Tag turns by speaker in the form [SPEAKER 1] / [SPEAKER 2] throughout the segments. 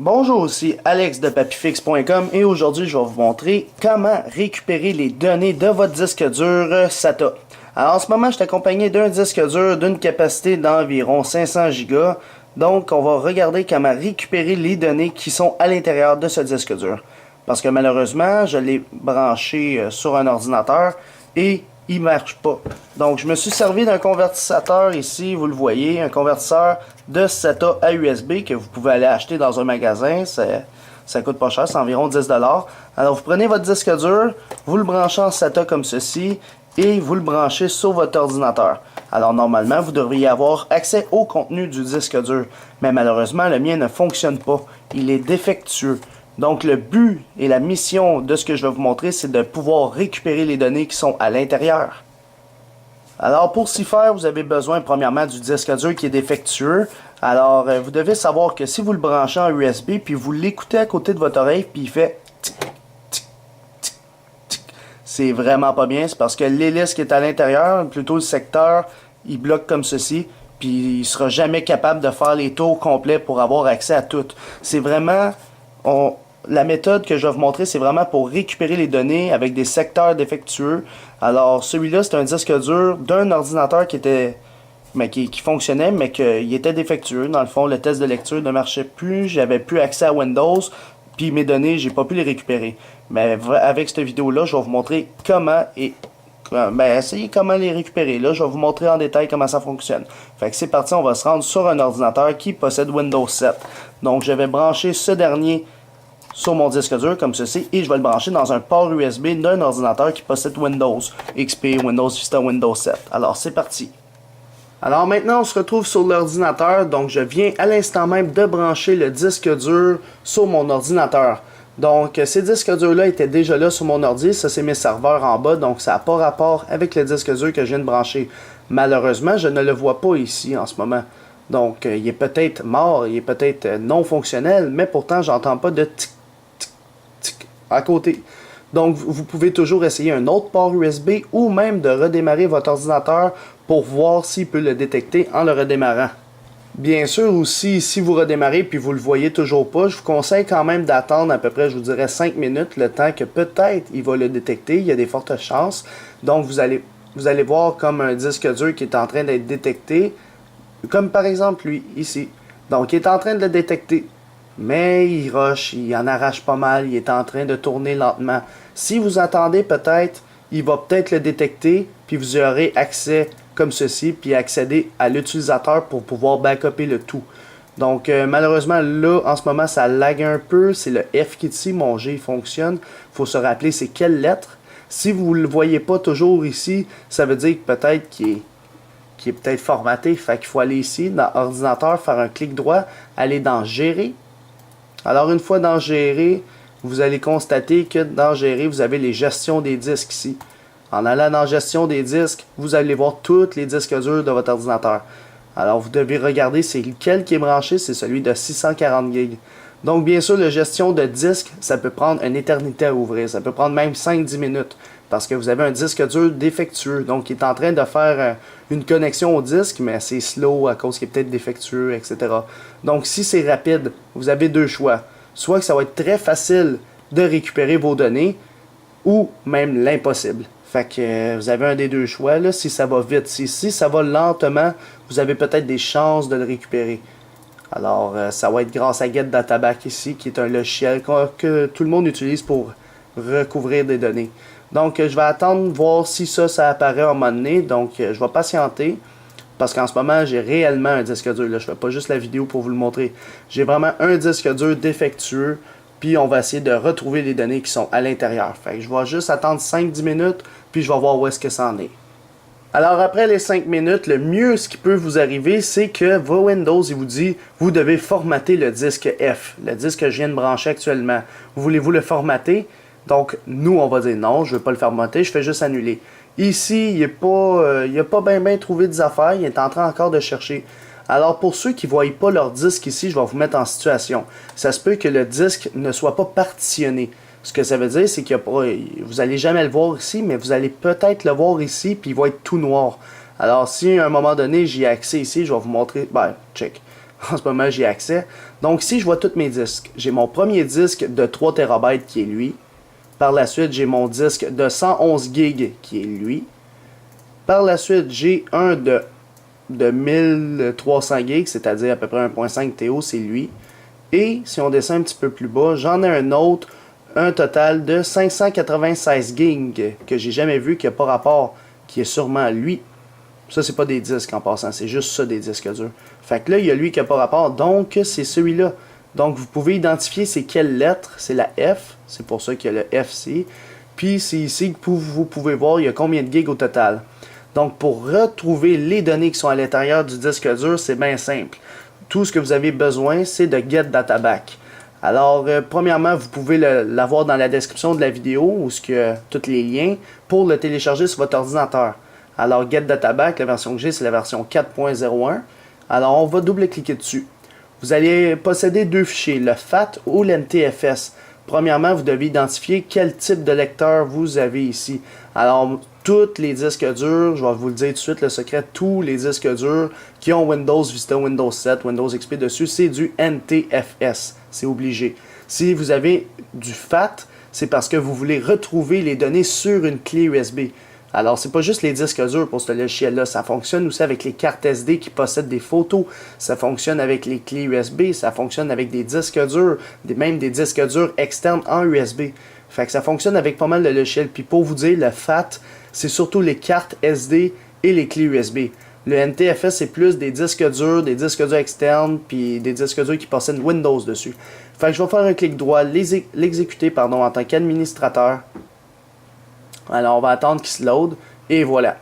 [SPEAKER 1] Bonjour, ici Alex de papifix.com et aujourd'hui je vais vous montrer comment récupérer les données de votre disque dur SATA. Alors en ce moment je suis accompagné d'un disque dur d'une capacité d'environ 500 Go. Donc on va regarder comment récupérer les données qui sont à l'intérieur de ce disque dur. Parce que malheureusement je l'ai branché sur un ordinateur et il marche pas. Donc je me suis servi d'un convertisseur ici, vous le voyez, un convertisseur de SATA à USB que vous pouvez aller acheter dans un magasin. Ça coûte pas cher, c'est environ 10$. Alors vous prenez votre disque dur, vous le branchez en SATA comme ceci et vous le branchez sur votre ordinateur. Alors normalement vous devriez avoir accès au contenu du disque dur, mais malheureusement le mien ne fonctionne pas, il est défectueux. Donc le but et la mission de ce que je vais vous montrer, c'est de pouvoir récupérer les données qui sont à l'intérieur. Alors pour s'y faire, vous avez besoin premièrement du disque dur qui est défectueux. Alors vous devez savoir que si vous le branchez en USB, puis vous l'écoutez à côté de votre oreille, puis il fait tic, tic, tic, tic, c'est vraiment pas bien. C'est parce que l'hélice qui est à l'intérieur, plutôt le secteur, il bloque comme ceci. Puis il sera jamais capable de faire les tours complets pour avoir accès à tout. C'est vraiment... La méthode que je vais vous montrer, c'est vraiment pour récupérer les données avec des secteurs défectueux. Alors, celui-là, c'est un disque dur d'un ordinateur qui fonctionnait, mais qu'il était défectueux. Dans le fond, le test de lecture ne marchait plus, j'avais plus accès à Windows, puis mes données, j'ai pas pu les récupérer. Mais avec cette vidéo-là, je vais vous montrer comment essayez comment les récupérer. Là, je vais vous montrer en détail comment ça fonctionne. Fait que c'est parti, on va se rendre sur un ordinateur qui possède Windows 7. Donc, je vais brancher ce dernier sur mon disque dur comme ceci et je vais le brancher dans un port USB d'un ordinateur qui possède Windows XP, Windows Vista, Windows 7. Alors c'est parti. Alors maintenant on se retrouve sur l'ordinateur, donc je viens à l'instant même de brancher le disque dur sur mon ordinateur. Donc ces disques durs là étaient déjà là sur mon ordi, ça c'est mes serveurs en bas, donc ça n'a pas rapport avec le disque dur que je viens de brancher. Malheureusement je ne le vois pas ici en ce moment. Donc il est peut-être mort, il est peut-être non fonctionnel, mais pourtant j'entends pas de tic à côté. Donc vous pouvez toujours essayer un autre port USB ou même de redémarrer votre ordinateur pour voir s'il peut le détecter en le redémarrant. Bien sûr aussi, si vous redémarrez puis vous le voyez toujours pas, je vous conseille quand même d'attendre à peu près, je vous dirais 5 minutes, le temps que peut-être il va le détecter, il y a des fortes chances. Donc vous allez voir comme un disque dur qui est en train d'être détecté, comme par exemple lui, ici. Donc il est en train de le détecter. Mais il rush, il en arrache pas mal, il est en train de tourner lentement. Si vous attendez peut-être, il va peut-être le détecter, puis vous aurez accès comme ceci, puis accéder à l'utilisateur pour pouvoir backuper le tout. Donc malheureusement là, en ce moment, ça lag un peu, c'est le F qui est ici, mon G il fonctionne. Il faut se rappeler c'est quelle lettre. Si vous ne le voyez pas toujours ici, ça veut dire que peut-être qu'il est peut-être formaté, fait qu'il faut aller ici, dans ordinateur, faire un clic droit, aller dans gérer. Alors une fois dans gérer, vous allez constater que dans gérer, vous avez les gestions des disques ici. En allant dans gestion des disques, vous allez voir tous les disques durs de votre ordinateur. Alors vous devez regarder c'est lequel qui est branché, c'est celui de 640 Go. Donc bien sûr, la gestion de disque, ça peut prendre une éternité à ouvrir, ça peut prendre même 5-10 minutes. Parce que vous avez un disque dur défectueux, donc il est en train de faire une connexion au disque, mais c'est slow à cause qu'il est peut-être défectueux, etc. Donc si c'est rapide, vous avez deux choix. Soit que ça va être très facile de récupérer vos données, ou même l'impossible. Fait que vous avez un des deux choix, là, si ça va vite. Si ça va lentement, vous avez peut-être des chances de le récupérer. Alors ça va être grâce à GetDataBack ici, qui est un logiciel que tout le monde utilise pour recouvrir des données. Donc je vais attendre voir si ça apparaît à un moment donné. Donc je vais patienter. Parce qu'en ce moment, j'ai réellement un disque dur. Là, je ne fais pas juste la vidéo pour vous le montrer. J'ai vraiment un disque dur défectueux. Puis on va essayer de retrouver les données qui sont à l'intérieur. Fait que je vais juste attendre 5-10 minutes. Puis je vais voir où est-ce que ça en est. Alors après les 5 minutes, le mieux ce qui peut vous arriver, c'est que vos Windows, il vous dit, vous devez formater le disque F. Le disque que je viens de brancher actuellement. Voulez-vous le formater? Donc, nous, on va dire non, je ne veux pas le formater, je fais juste annuler. Ici, il n'a pas bien trouvé des affaires, il est en train encore de chercher. Alors, pour ceux qui ne voient pas leur disque ici, je vais vous mettre en situation. Ça se peut que le disque ne soit pas partitionné. Ce que ça veut dire, c'est que vous n'allez jamais le voir ici, mais vous allez peut-être le voir ici, puis il va être tout noir. Alors, si à un moment donné, j'y ai accès ici, je vais vous montrer. Ben, check. En ce moment, j'y ai accès. Donc si je vois tous mes disques, j'ai mon premier disque de 3 TB qui est lui. Par la suite, j'ai mon disque de 111 GB qui est lui. Par la suite, j'ai un de 1300 GB, c'est-à-dire à peu près 1.5 TO, c'est lui. Et si on descend un petit peu plus bas, j'en ai un autre, un total de 596 GB que j'ai jamais vu, qui n'a pas rapport, qui est sûrement lui. Ça, c'est pas des disques en passant, c'est juste ça des disques durs. Fait que là, il y a lui qui n'a pas rapport, donc c'est celui-là. Donc vous pouvez identifier c'est quelle lettre, c'est la F, c'est pour ça qu'il y a le FC. Puis c'est ici que vous pouvez voir il y a combien de gigs au total. Donc pour retrouver les données qui sont à l'intérieur du disque dur, c'est bien simple. Tout ce que vous avez besoin, c'est de Get Data Back. Alors, premièrement, vous pouvez l'avoir dans la description de la vidéo, où il y a tous les liens, pour le télécharger sur votre ordinateur. Alors, Get Data Back, la version que j'ai, c'est la version 4.01. Alors, on va double-cliquer dessus. Vous allez posséder deux fichiers, le FAT ou l'NTFS. Premièrement, vous devez identifier quel type de lecteur vous avez ici. Alors, tous les disques durs, je vais vous le dire tout de suite, le secret, tous les disques durs qui ont Windows Vista, Windows 7, Windows XP dessus, c'est du NTFS. C'est obligé. Si vous avez du FAT, c'est parce que vous voulez retrouver les données sur une clé USB. Alors, c'est pas juste les disques durs pour ce logiciel-là. Ça fonctionne aussi avec les cartes SD qui possèdent des photos. Ça fonctionne avec les clés USB. Ça fonctionne avec des disques durs. Même des disques durs externes en USB. Fait que ça fonctionne avec pas mal de logiciels. Puis pour vous dire, le FAT, c'est surtout les cartes SD et les clés USB. Le NTFS, c'est plus des disques durs externes, puis des disques durs qui possèdent Windows dessus. Fait que je vais faire un clic droit, l'exécuter en tant qu'administrateur. Alors, on va attendre qu'il se load. Et voilà.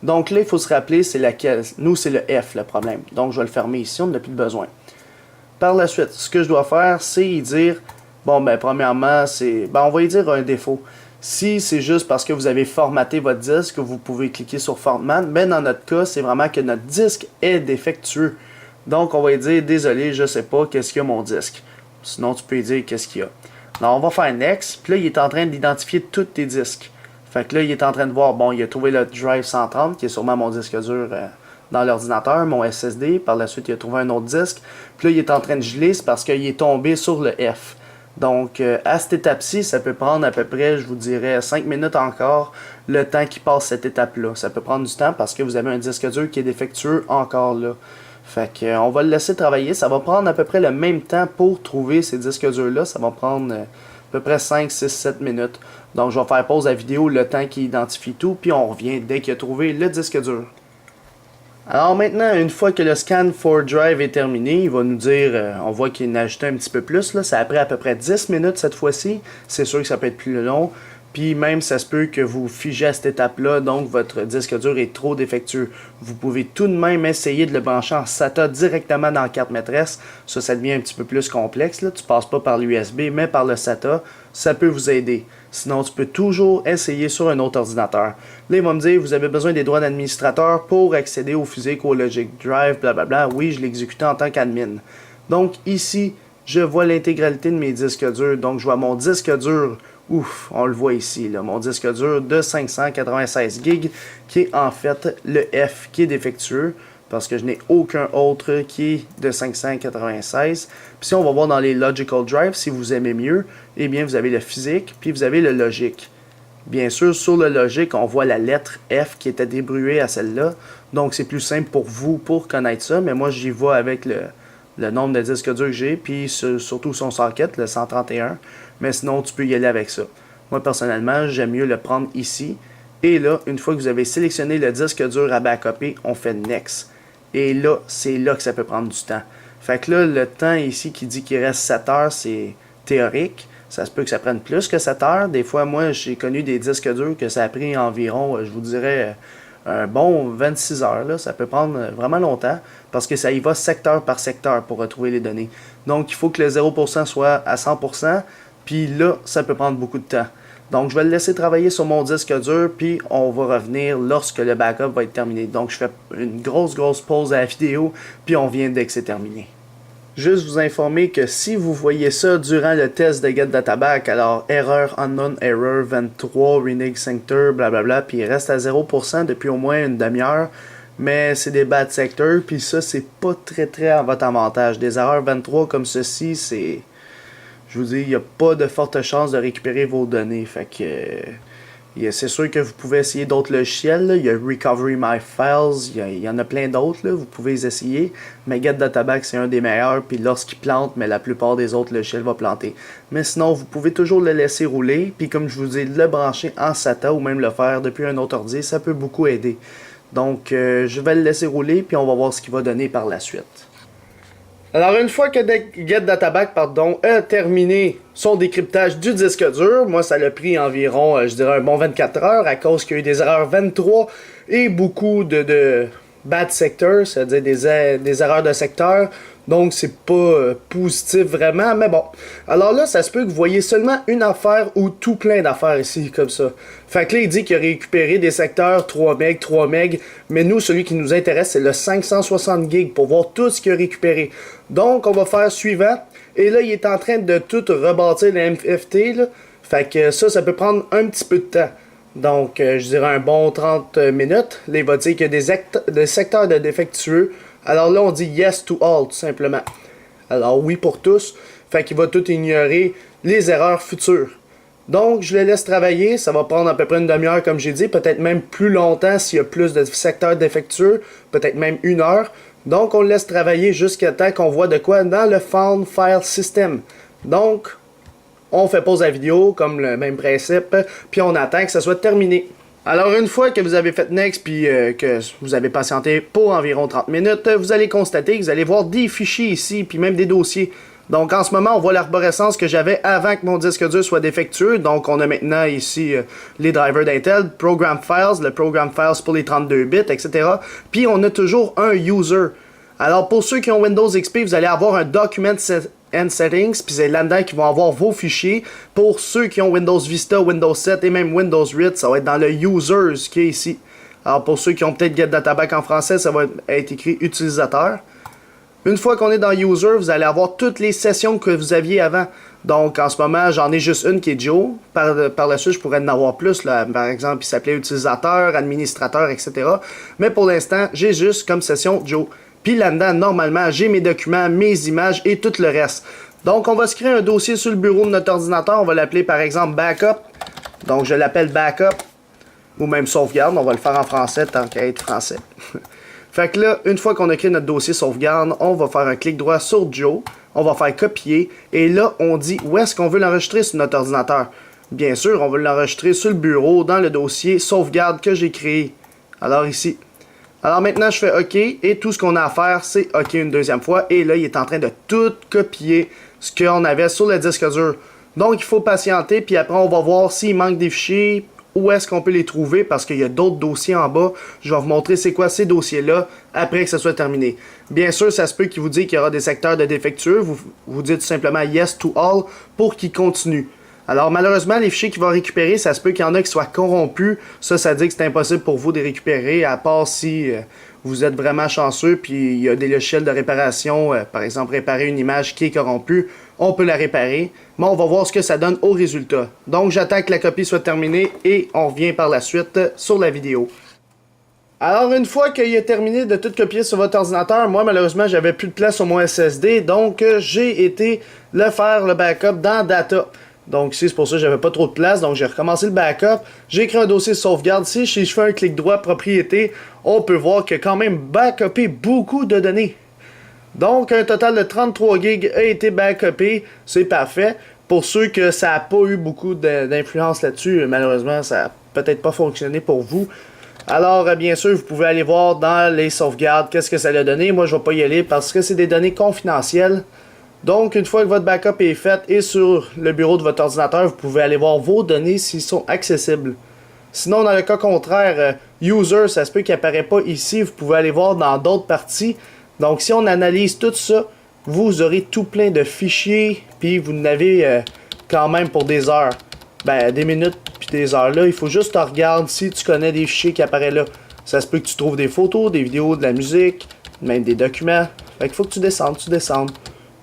[SPEAKER 1] Donc là, il faut se rappeler, c'est laquelle. Nous, c'est le F, le problème. Donc, je vais le fermer ici, on n'a plus de besoin. Par la suite, ce que je dois faire, c'est y dire... Bon, ben, premièrement, c'est... Ben, on va y dire un défaut. Si c'est juste parce que vous avez formaté votre disque, vous pouvez cliquer sur Format. Mais dans notre cas, c'est vraiment que notre disque est défectueux. Donc, on va y dire, désolé, je sais pas qu'est-ce qu'il y a mon disque. Sinon, tu peux y dire qu'est-ce qu'il y a. Alors, on va faire Next. Puis là, il est en train d'identifier tous tes disques. Fait que là, il est en train de voir, bon, il a trouvé le Drive 130, qui est sûrement mon disque dur dans l'ordinateur, mon SSD. Par la suite, il a trouvé un autre disque. Puis là, il est en train de geler, c'est parce qu'il est tombé sur le F. Donc, à cette étape-ci, ça peut prendre à peu près, je vous dirais, 5 minutes encore, le temps qui passe cette étape-là. Ça peut prendre du temps parce que vous avez un disque dur qui est défectueux encore là. Fait que, on va le laisser travailler. Ça va prendre à peu près le même temps pour trouver ces disques durs-là. Ça va prendre... à peu près 5, 6, 7 minutes. Donc je vais faire pause à la vidéo le temps qu'il identifie tout, puis on revient dès qu'il a trouvé le disque dur. Alors maintenant, une fois que le scan for drive est terminé, il va nous dire, on voit qu'il en a ajouté un petit peu plus, là. Ça a pris à peu près 10 minutes cette fois-ci. C'est sûr que ça peut être plus long. Puis même, ça se peut que vous figez à cette étape-là, donc votre disque dur est trop défectueux. Vous pouvez tout de même essayer de le brancher en SATA directement dans la carte maîtresse. Ça devient un petit peu plus complexe, là. Tu passes pas par l'USB, mais par le SATA. Ça peut vous aider. Sinon, tu peux toujours essayer sur un autre ordinateur. Là, il va me dire, vous avez besoin des droits d'administrateur pour accéder au physique, au Logic Drive, blablabla. Oui, je l'ai exécuté en tant qu'admin. Donc ici, je vois l'intégralité de mes disques durs. Donc je vois mon disque dur. Ouf, on le voit ici, là, mon disque dur de 596 GB, qui est en fait le F qui est défectueux, parce que je n'ai aucun autre qui est de 596. Puis si on va voir dans les Logical Drive, si vous aimez mieux, eh bien vous avez le physique, puis vous avez le Logic. Bien sûr, sur le Logic, on voit la lettre F qui était débrouillée à celle-là, donc c'est plus simple pour vous pour connaître ça, mais moi j'y vais avec le nombre de disques durs que j'ai, puis surtout son socket, le 131. Mais sinon, tu peux y aller avec ça. Moi, personnellement, j'aime mieux le prendre ici. Et là, une fois que vous avez sélectionné le disque dur à backuper, on fait Next. Et là, c'est là que ça peut prendre du temps. Fait que là, le temps ici qui dit qu'il reste 7 heures, c'est théorique. Ça se peut que ça prenne plus que 7 heures. Des fois, moi, j'ai connu des disques durs que ça a pris environ, je vous dirais... un bon 26 heures, là, ça peut prendre vraiment longtemps parce que ça y va secteur par secteur pour retrouver les données. Donc, il faut que le 0% soit à 100%, puis là, ça peut prendre beaucoup de temps. Donc, je vais le laisser travailler sur mon disque dur, puis on va revenir lorsque le backup va être terminé. Donc, je fais une grosse pause à la vidéo, puis on vient dès que c'est terminé. Juste vous informer que si vous voyez ça durant le test de Get Data Back, alors erreur, unknown error, 23, renege center, blablabla, puis il reste à 0% depuis au moins une demi-heure, mais c'est des bad sectors, puis ça, c'est pas très à votre avantage. Des erreurs 23 comme ceci, c'est... Je vous dis, il n'y a pas de forte chance de récupérer vos données. Fait que c'est sûr que vous pouvez essayer d'autres logiciels. Là. Il y a Recovery My Files, il y en a plein d'autres. Vous pouvez les essayer. Mais GetDataBack, c'est un des meilleurs. Puis lorsqu'il plante, mais la plupart des autres logiciels vont planter. Mais sinon, vous pouvez toujours le laisser rouler. Puis comme je vous dis, le brancher en SATA ou même le faire depuis un autre ordi, ça peut beaucoup aider. Donc, je vais le laisser rouler. Puis on va voir ce qu'il va donner par la suite. Alors, une fois que GetDataBack a terminé son décryptage du disque dur, moi ça l'a pris environ, je dirais un bon 24 heures à cause qu'il y a eu des erreurs 23 et beaucoup de bad sectors, c'est-à-dire des erreurs de secteur. Donc c'est pas positif vraiment, mais bon. Alors là, ça se peut que vous voyez seulement une affaire ou tout plein d'affaires ici, comme ça. Fait que là, il dit qu'il a récupéré des secteurs 3 MB, 3 MB, mais nous, celui qui nous intéresse, c'est le 560 GB pour voir tout ce qu'il a récupéré. Donc, on va faire suivant. Et là, il est en train de tout rebâtir le MFT, là. Fait que ça peut prendre un petit peu de temps. Donc, je dirais un bon 30 minutes. Là, il va dire qu'il y a des secteurs de défectueux. Alors là, on dit yes to all, tout simplement. Alors oui pour tous. Fait qu'il va tout ignorer les erreurs futures. Donc, je le laisse travailler. Ça va prendre à peu près une demi-heure, comme j'ai dit. Peut-être même plus longtemps s'il y a plus de secteurs défectueux. Peut-être même 1 heure. Donc, on le laisse travailler jusqu'à temps qu'on voit de quoi dans le Found File System. Donc, on fait pause à la vidéo, comme le même principe. Puis on attend que ça soit terminé. Alors une fois que vous avez fait Next puis que vous avez patienté pour environ 30 minutes, vous allez constater que vous allez voir des fichiers ici puis même des dossiers. Donc en ce moment, on voit l'arborescence que j'avais avant que mon disque dur soit défectueux. Donc on a maintenant ici les drivers d'Intel, Program Files, le Program Files pour les 32 bits, etc. Puis on a toujours un User. Alors pour ceux qui ont Windows XP, vous allez avoir un Document and Settings, puis c'est là-dedans qu'ils vont avoir vos fichiers. Pour ceux qui ont Windows Vista, Windows 7 et même Windows 8, ça va être dans le Users qui est ici. Alors pour ceux qui ont peut-être GetDataBack en français, ça va être écrit Utilisateur. Une fois qu'on est dans User, vous allez avoir toutes les sessions que vous aviez avant. Donc en ce moment, j'en ai juste une qui est Joe. Par la suite, je pourrais en avoir plus. Là. Par exemple, il s'appelait Utilisateur, Administrateur, etc. Mais pour l'instant, j'ai juste comme session Joe. Puis là-dedans, normalement, j'ai mes documents, mes images et tout le reste. Donc, on va se créer un dossier sur le bureau de notre ordinateur. On va l'appeler, par exemple, Backup. Donc, je l'appelle Backup. Ou même Sauvegarde. On va le faire en français, tant qu'à être français. Fait que là, une fois qu'on a créé notre dossier Sauvegarde, on va faire un clic droit sur Joe. On va faire copier. Et là, on dit où est-ce qu'on veut l'enregistrer sur notre ordinateur. Bien sûr, on veut l'enregistrer sur le bureau, dans le dossier Sauvegarde que j'ai créé. Alors, ici. Alors maintenant, je fais OK et tout ce qu'on a à faire, c'est OK une deuxième fois. Et là, il est en train de tout copier ce qu'on avait sur le disque dur. Donc, il faut patienter, puis après, on va voir s'il manque des fichiers, où est-ce qu'on peut les trouver, parce qu'il y a d'autres dossiers en bas. Je vais vous montrer c'est quoi ces dossiers-là après que ça soit terminé. Bien sûr, ça se peut qu'il vous dise qu'il y aura des secteurs de défectueux. Vous dites tout simplement Yes to All pour qu'il continue. Alors malheureusement, les fichiers qu'il va récupérer, ça se peut qu'il y en a qui soient corrompus. Ça dit que c'est impossible pour vous de les récupérer, à part si vous êtes vraiment chanceux, puis il y a des logiciels de réparation, par exemple réparer une image qui est corrompue, on peut la réparer, mais on va voir ce que ça donne au résultat. Donc j'attends que la copie soit terminée et on revient par la suite sur la vidéo. Alors une fois qu'il a terminé de tout copier sur votre ordinateur, moi malheureusement j'avais plus de place sur mon SSD, donc j'ai été le faire le backup dans Data. Donc ici, c'est pour ça que j'avais pas trop de place. Donc j'ai recommencé le backup. J'ai créé un dossier de sauvegarde. Si je fais un clic droit propriété, on peut voir qu'il a quand même backupé beaucoup de données. Donc un total de 33 GB a été backupé. C'est parfait. Pour ceux que ça n'a pas eu beaucoup d'influence là-dessus, malheureusement, ça n'a peut-être pas fonctionné pour vous. Alors bien sûr, vous pouvez aller voir dans les sauvegardes qu'est-ce que ça a donné. Moi, je ne vais pas y aller parce que c'est des données confidentielles. Donc, une fois que votre backup est fait et sur le bureau de votre ordinateur, vous pouvez aller voir vos données s'ils sont accessibles. Sinon, dans le cas contraire, User, ça se peut qu'il n'apparaît pas ici. Vous pouvez aller voir dans d'autres parties. Donc, si on analyse tout ça, vous aurez tout plein de fichiers. Puis, vous en avez quand même pour des heures. Ben, des minutes puis des heures. Là, il faut juste regarder si tu connais des fichiers qui apparaissent là. Ça se peut que tu trouves des photos, des vidéos, de la musique, même des documents. Fait qu'il faut que tu descendes.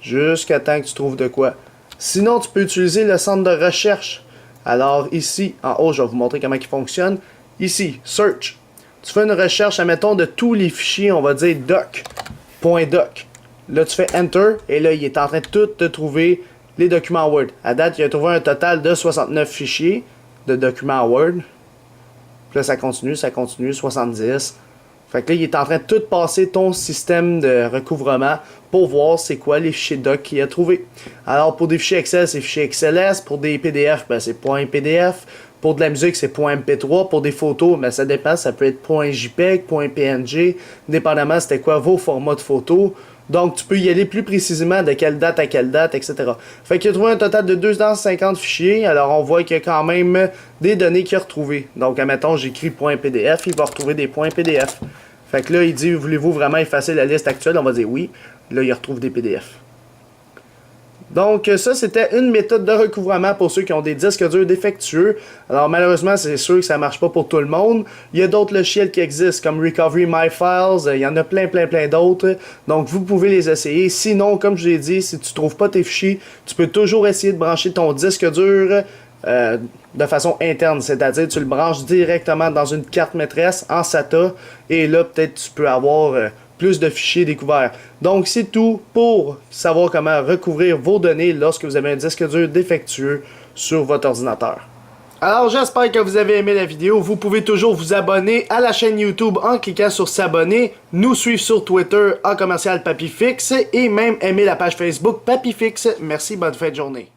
[SPEAKER 1] Jusqu'à temps que tu trouves de quoi. Sinon, tu peux utiliser le centre de recherche. Alors ici, en haut, je vais vous montrer comment il fonctionne. Ici, Search. tu fais une recherche, admettons, de tous les fichiers, on va dire doc.doc. Là, tu fais Enter, et là, il est en train de tout te trouver les documents Word. À date, il a trouvé un total de 69 fichiers de documents Word. Puis là, ça continue, 70. Fait que là, il est en train de tout passer ton système de recouvrement pour voir c'est quoi les fichiers doc qu'il a trouvé. Alors, pour des fichiers Excel, c'est fichier XLS. Pour des PDF, ben, c'est .pdf. Pour de la musique, c'est .mp3. Pour des photos, ben, ça dépend. Ça peut être .jpeg, .png, dépendamment c'était quoi vos formats de photos. Donc, tu peux y aller plus précisément de quelle date à quelle date, etc. Fait qu'il a trouvé un total de 250 fichiers. Alors, on voit qu'il y a quand même des données qu'il a retrouvées. Donc, admettons, j'écris .pdf, il va retrouver des .pdf. Fait que là, il dit, voulez-vous vraiment effacer la liste actuelle? On va dire oui. Là, il retrouve des PDF. Donc, ça, c'était une méthode de recouvrement pour ceux qui ont des disques durs défectueux. Alors, malheureusement, c'est sûr que ça ne marche pas pour tout le monde. Il y a d'autres logiciels qui existent, comme Recovery My Files. Il y en a plein d'autres. Donc, vous pouvez les essayer. Sinon, comme je l'ai dit, si tu ne trouves pas tes fichiers, tu peux toujours essayer de brancher ton disque dur de façon interne. C'est-à-dire, tu le branches directement dans une carte maîtresse en SATA. Et là, peut-être, tu peux avoir plus de fichiers découverts. Donc, c'est tout pour savoir comment recouvrir vos données lorsque vous avez un disque dur défectueux sur votre ordinateur. Alors, j'espère que vous avez aimé la vidéo. Vous pouvez toujours vous abonner à la chaîne YouTube en cliquant sur s'abonner, nous suivre sur Twitter en commercial Papifix et même aimer la page Facebook Papifix. Merci, bonne fin de journée.